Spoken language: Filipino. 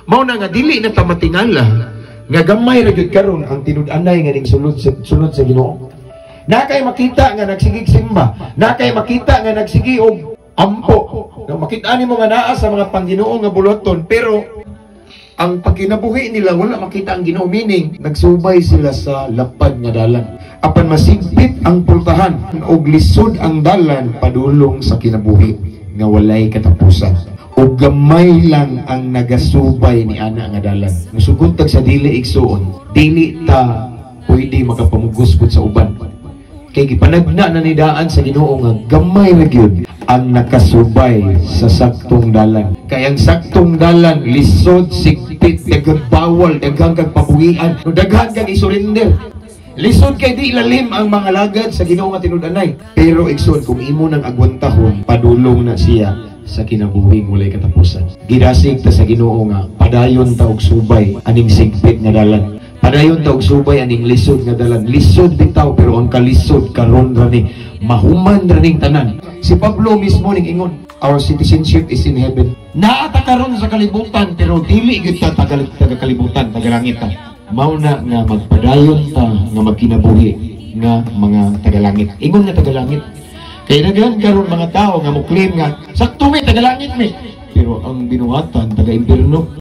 Mao na nga dili na ta matingala nga gamay ra gyud karon ang tinud-anay nga ning sulod sa Ginoo. Nakay makita nga nagsigig simba, nakay makita nga nagsigi og ampo. Nga makita nimo nga naa sa mga pangginoo nga buloton, pero ang pagkinabuhi nila wala makita ang Ginoo, meaning nagsubay sila sa lapad nga dalan. Apan masigpit ang pultahan og lisod ang dalan padulong sa kinabuhi nga walay katapusan. O gamay lang ang nagasubay ni ana nga dalan. Musugot tag sa dili igsuon, dili ta pwede makapamugos-gud sa uban. Kay gipanagna na ni daan sa Ginoo nga gamay ra gyud ang nakasubay sa saktong dalan. Kay ang saktong dalan lisod, sigpit, daghang bawal, daghang kag pabuhian, daghan kag isurrender. Lisod kay di lalim ang mga lagad sa Ginoo nga tinud-anay. Pero igsoon kung imo nang agwantahon, padulong na siya sa kinabuhing walay katapusan. Gidasig ta sa Ginoo nga padayon ta og subay aning sigpit nga dalan. Padayon ta og subay aning lisod nga dalan. Lisod bitaw pero ang kalisod karon rani mahuman raning tanan. Si Pablo mismo ning ingon, our citizenship is in heaven. Naa ta karon sa kalibutan pero dili gyud ta taga kalibutan, taga langit ta. Mao na nga magpadayon ta nga magkinabuhi nga mga taga langit. Ingon nga taga langit. Kaya naghan karon mga tao nga mo claim nga sakto mi taga langit mi, pero ang binuhatan taga impierno.